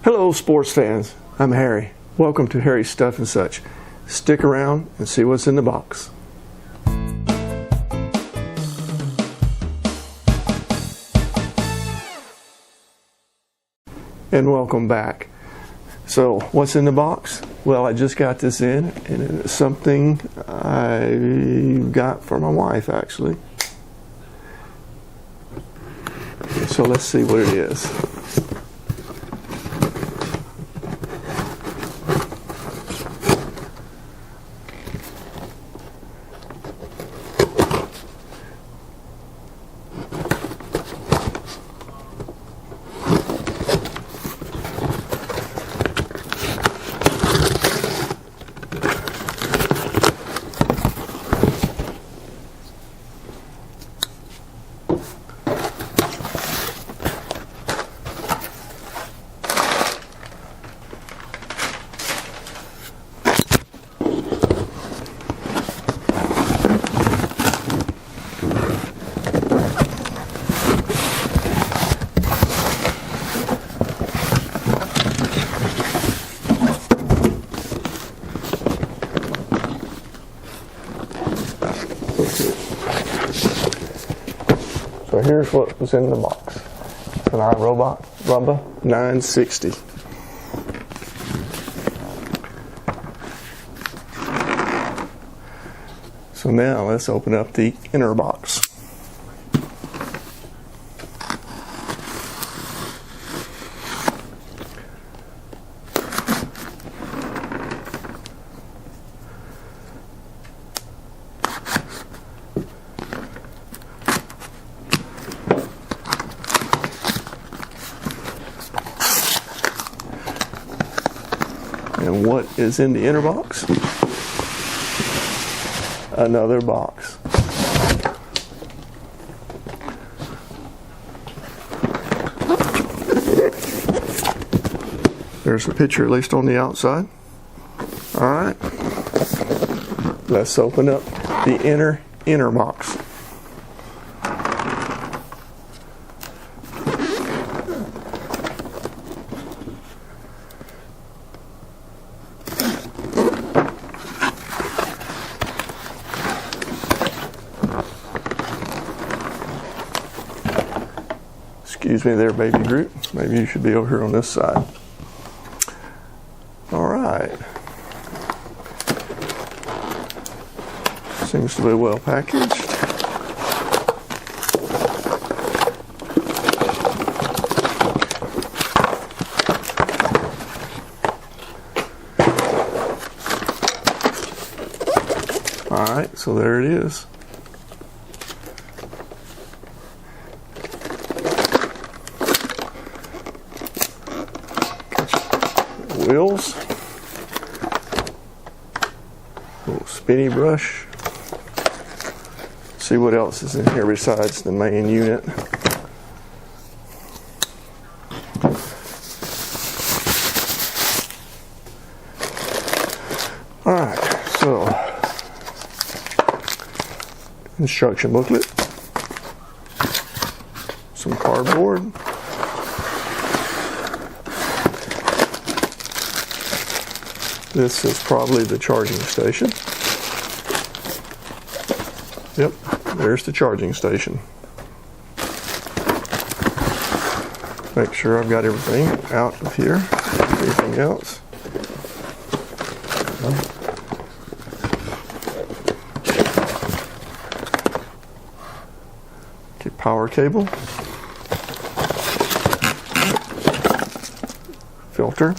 Hello sports fans, I'm Harry. Welcome to Harry's Stuff and Such. Stick around and see what's in the box. And welcome back. So what's in the box? Well, I just got this in, and it's something I got for my wife actually. So let's see what it is. So here's what was in the box. It's an iRobot Roomba 960. So now let's open up the inner box. And what is in the inner box? Another box. There's a picture, at least on the outside. Alright. Let's open up the inner box. Excuse me there, baby Groot. Maybe you should be over here on this side. Alright. Seems to be well packaged. Alright, so there it is. Wheels, little spinny brush. See what else is in here besides the main unit. Alright, so instruction booklet, some cardboard. This is probably the charging station. Yep, there's the charging station. Make sure I've got everything out of here. Anything else? Okay, power cable. Filter.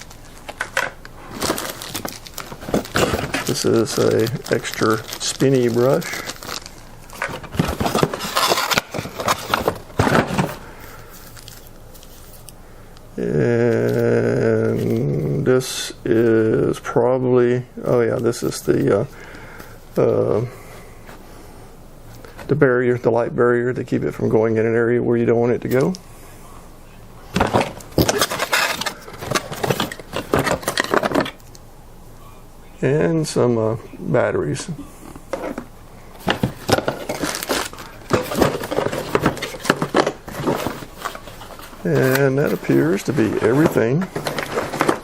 This is a extra spinny brush. And this is probably, oh yeah, this is the barrier, the light barrier to keep it from going in an area where you don't want it to go. And some batteries. And that appears to be everything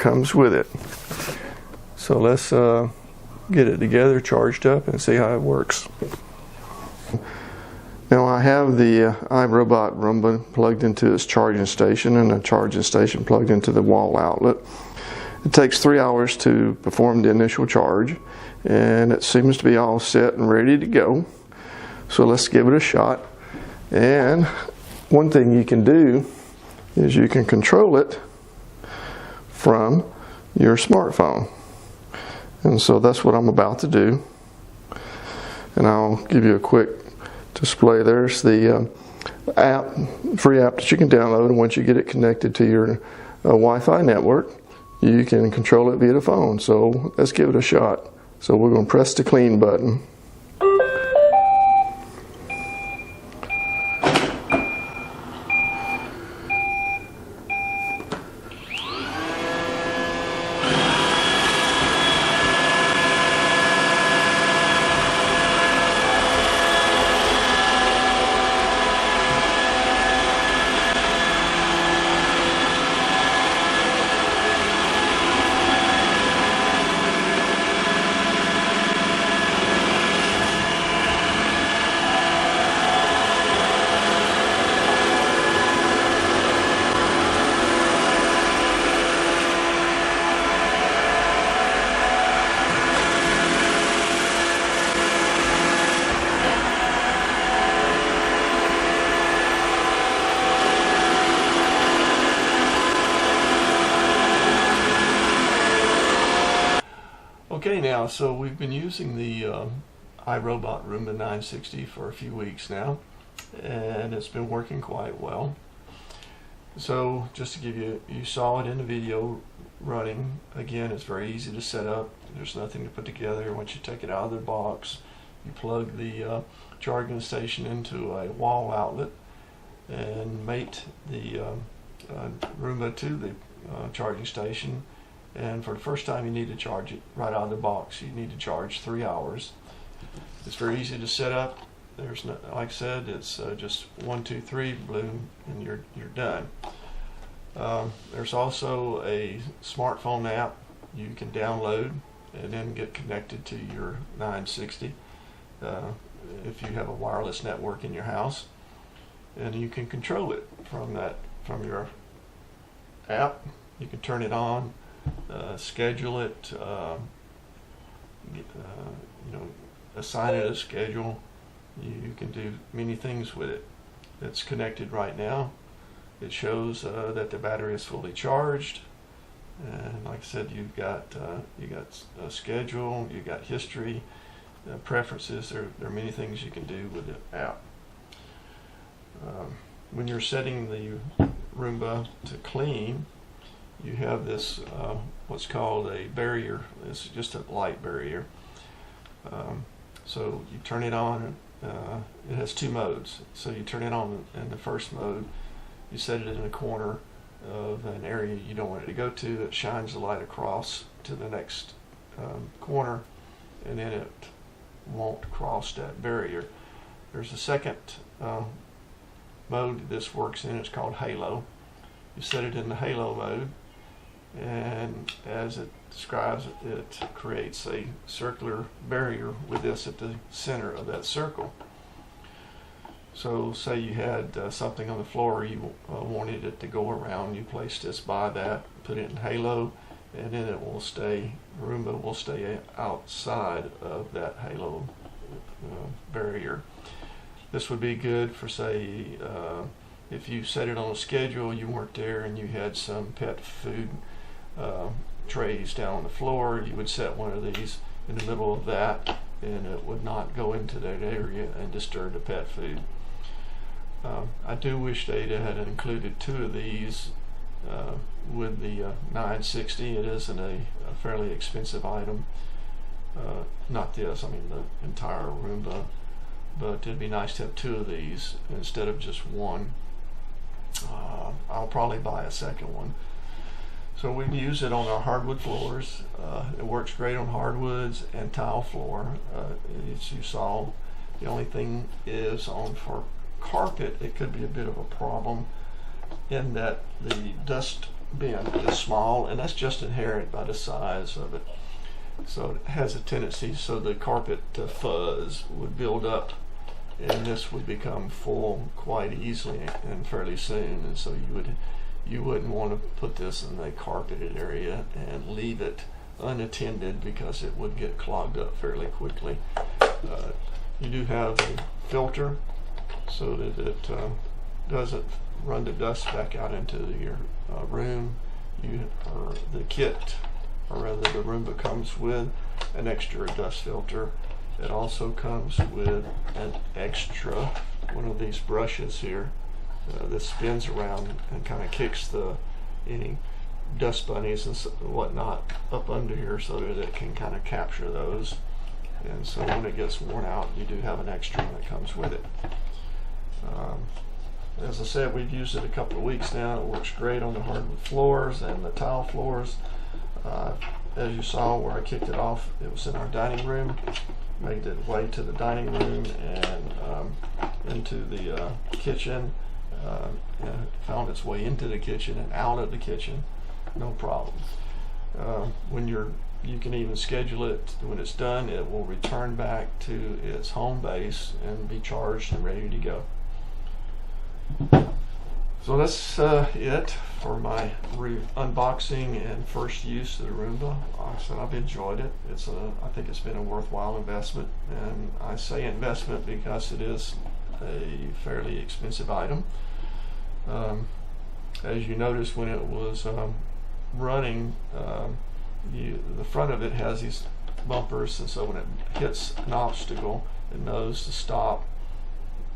comes with it. So let's get it together, charged up, and see how it works. Now I have the iRobot Roomba plugged into its charging station, and the charging station plugged into the wall outlet. It takes 3 hours to perform the initial charge, and it seems to be all set and ready to go. So let's give it a shot. And one thing you can do is you can control it from your smartphone. And so that's what I'm about to do. And I'll give you a quick display. There's the free app that you can download, and once you get it connected to your Wi-Fi network, you can control it via the phone. So let's give it a shot. So we're going to press the clean button. Okay, now, so we've been using the iRobot Roomba 960 for a few weeks now, and it's been working quite well. So just to give you, you saw it in the video running. Again, it's very easy to set up. There's nothing to put together. Once you take it out of the box, you plug the charging station into a wall outlet and mate the Roomba to the charging station. And for the first time, you need to charge it right out of the box. You need to charge 3 hours. It's very easy to set up. There's no, like I said, it's just 1, 2, 3, boom, and you're done. There's also a smartphone app you can download and then get connected to your 960 if you have a wireless network in your house, and you can control it from your app. You can turn it on. Schedule it, assign it a schedule. You can do many things with it. It's connected right now. It shows that the battery is fully charged, and like I said, you got a schedule, you got history, preferences. There are many things you can do with the app. When you're setting the Roomba to clean, you have this what's called a barrier. It's just a light barrier. So you turn it on. It has 2 modes. So you turn it on in the first mode. You set it in a corner of an area you don't want it to go to. It shines the light across to the next corner, and then it won't cross that barrier. There's a second mode this works in. It's called Halo. You set it in the Halo mode, and as it describes, it creates a circular barrier with this at the center of that circle. So say you had something on the floor you wanted it to go around, you place this by that, put it in Halo, and then it will stay, Roomba will stay outside of that Halo barrier. This would be good for, say, if you set it on a schedule, you weren't there, and you had some pet food trays down on the floor, you would set one of these in the middle of that, and it would not go into that area and disturb the pet food. I do wish they had included 2 of these with the 960. It isn't a fairly expensive item. Not this, I mean the entire Roomba, but it'd be nice to have 2 of these instead of just one. I'll probably buy a second one. So we can use it on our hardwood floors. It works great on hardwoods and tile floor. As you saw, the only thing is for carpet, it could be a bit of a problem in that the dust bin is small, and that's just inherent by the size of it. So it has a tendency, so the carpet fuzz would build up, and this would become full quite easily and fairly soon. And so you wouldn't want to put this in a carpeted area and leave it unattended, because it would get clogged up fairly quickly. You do have a filter so that it doesn't run the dust back out into your room. The kit, or rather the Roomba, comes with an extra dust filter. It also comes with an extra one of these brushes here that spins around and kind of kicks any dust bunnies and whatnot up under here, so that it can kind of capture those. And so when it gets worn out, you do have an extra one that comes with it. As I said, we've used it a couple of weeks now. It works great on the hardwood floors and the tile floors. As you saw where I kicked it off, it was in our dining room. Made its way to the dining room and into the kitchen. And found its way into the kitchen and out of the kitchen, no problem. You can even schedule it when it's done. It will return back to its home base and be charged and ready to go. So that's it for my unboxing and first use of the Roomba. Like I said, I've enjoyed it. I think it's been a worthwhile investment, and I say investment because it is a fairly expensive item. As you notice, when it was running, the front of it has these bumpers, and so when it hits an obstacle, it knows to stop,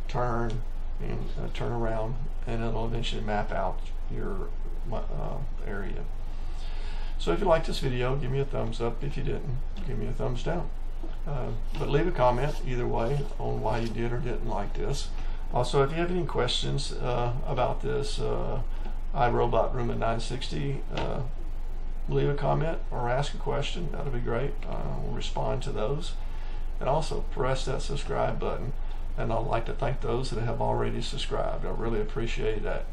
turn, and turn around, and it'll eventually map out your area. So if you like this video, give me a thumbs up. If you didn't, give me a thumbs down. But leave a comment either way on why you did or didn't like this. Also, if you have any questions about this iRobot Roomba 960, leave a comment or ask a question. That'll be great. We'll respond to those. And also press that subscribe button. And I'd like to thank those that have already subscribed. I really appreciate that.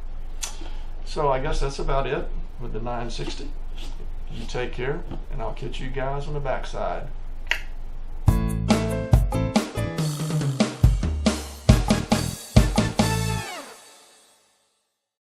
So I guess that's about it with the 960. You take care, and I'll catch you guys on the backside.